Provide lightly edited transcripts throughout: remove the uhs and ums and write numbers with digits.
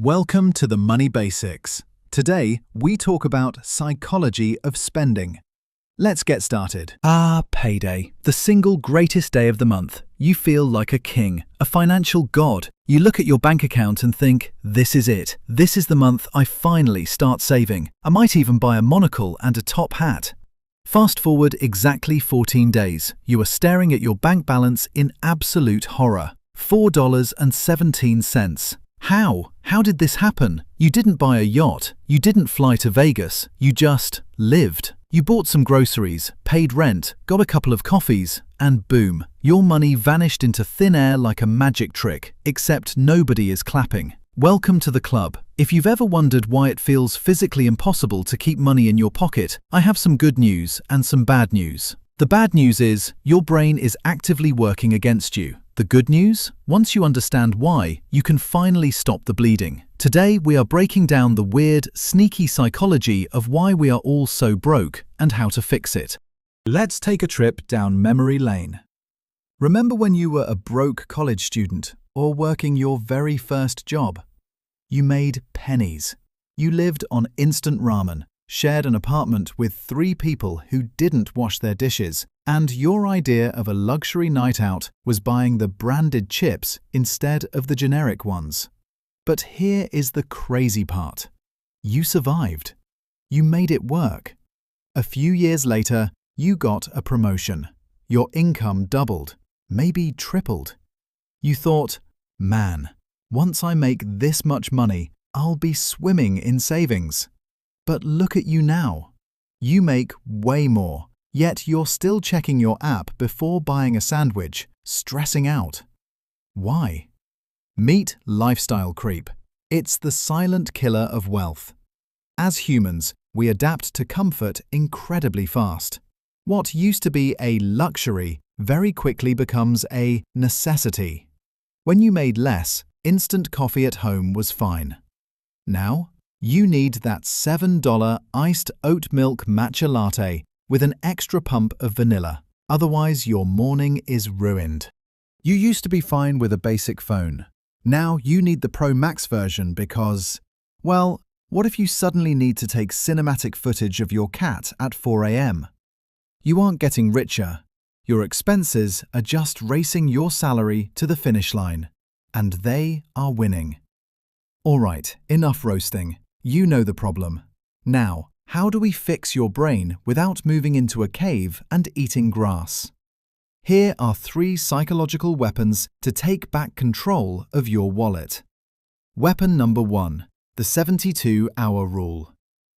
Welcome to the Money Basics. Today, we talk about psychology of spending. Let's get started. Payday. The single greatest day of the month. You feel like a king, a financial god. You look at your bank account and think, this is it. This is the month I finally start saving. I might even buy a monocle and a top hat. Fast forward exactly 14 days. You are staring at your bank balance in absolute horror. $4.17. How did this happen? You didn't buy a yacht. You didn't fly to Vegas. You just lived. You bought some groceries, paid rent, got a couple of coffees, and boom, your money vanished into thin air like a magic trick, except nobody is clapping. Welcome to the club. If you've ever wondered why it feels physically impossible to keep money in your pocket, I have some good news and some bad news. The bad news is your brain is actively working against you. The good news? Once you understand why, you can finally stop the bleeding. Today, we are breaking down the weird, sneaky psychology of why we are all so broke and how to fix it. Let's take a trip down memory lane. Remember when you were a broke college student or working your very first job? You made pennies. You lived on instant ramen, shared an apartment with 3 people who didn't wash their dishes, and your idea of a luxury night out was buying the branded chips instead of the generic ones. But here is the crazy part. You survived. You made it work. A few years later, you got a promotion. Your income doubled, maybe tripled. You thought, man, once I make this much money, I'll be swimming in savings. But look at you now. You make way more, yet you're still checking your app before buying a sandwich, stressing out. Why? Meet lifestyle creep. It's the silent killer of wealth. As humans, we adapt to comfort incredibly fast. What used to be a luxury very quickly becomes a necessity. When you made less, instant coffee at home was fine. Now, you need that $7 iced oat milk matcha latte with an extra pump of vanilla. Otherwise, your morning is ruined. You used to be fine with a basic phone. Now you need the Pro Max version because, well, what if you suddenly need to take cinematic footage of your cat at 4 a.m.? You aren't getting richer. Your expenses are just racing your salary to the finish line. And they are winning. All right, enough roasting. You know the problem. Now, how do we fix your brain without moving into a cave and eating grass? Here are 3 psychological weapons to take back control of your wallet. Weapon number 1, the 72-hour rule.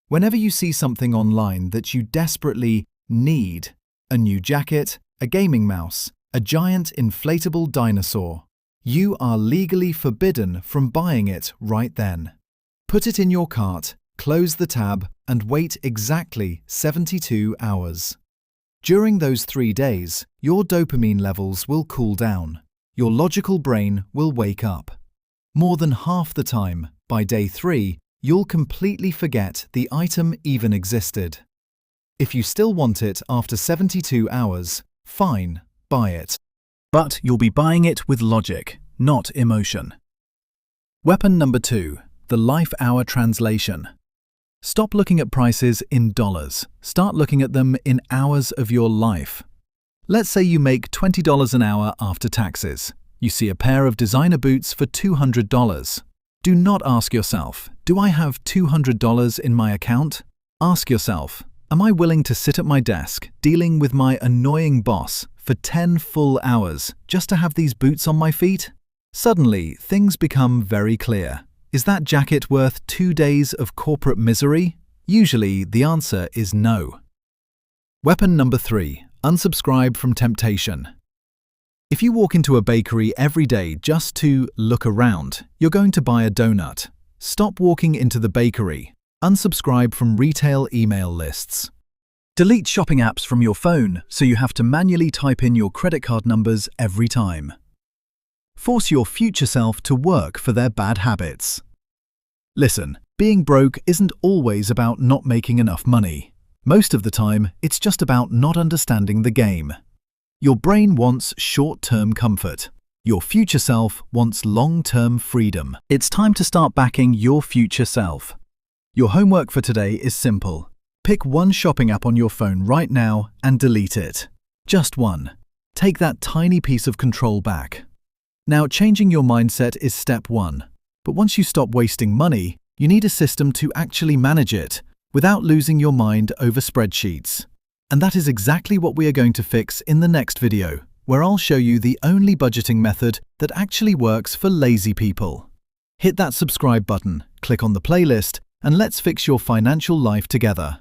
Whenever you see something online that you desperately need, a new jacket, a gaming mouse, a giant inflatable dinosaur, you are legally forbidden from buying it right then. Put it in your cart, close the tab, and wait exactly 72 hours. During those 3 days, your dopamine levels will cool down. Your logical brain will wake up. More than half the time, by day 3, you'll completely forget the item even existed. If you still want it after 72 hours, fine, buy it. But you'll be buying it with logic, not emotion. Weapon number 2, the life hour translation. Stop looking at prices in dollars. Start looking at them in hours of your life. Let's say you make $20 an hour after taxes. You see a pair of designer boots for $200. Do not ask yourself, do I have $200 in my account? Ask yourself, am I willing to sit at my desk dealing with my annoying boss for 10 full hours just to have these boots on my feet? Suddenly, things become very clear. Is that jacket worth 2 days of corporate misery? Usually, the answer is no. Weapon number 3, unsubscribe from temptation. If you walk into a bakery every day just to look around, you're going to buy a donut. Stop walking into the bakery. Unsubscribe from retail email lists. Delete shopping apps from your phone so you have to manually type in your credit card numbers every time. Force your future self to work for their bad habits. Listen, being broke isn't always about not making enough money. Most of the time, it's just about not understanding the game. Your brain wants short-term comfort. Your future self wants long-term freedom. It's time to start backing your future self. Your homework for today is simple. Pick one shopping app on your phone right now and delete it. Just one. Take that tiny piece of control back. Now, changing your mindset is step one. But once you stop wasting money, you need a system to actually manage it without losing your mind over spreadsheets. And that is exactly what we are going to fix in the next video, where I'll show you the only budgeting method that actually works for lazy people. Hit that subscribe button, click on the playlist, and let's fix your financial life together.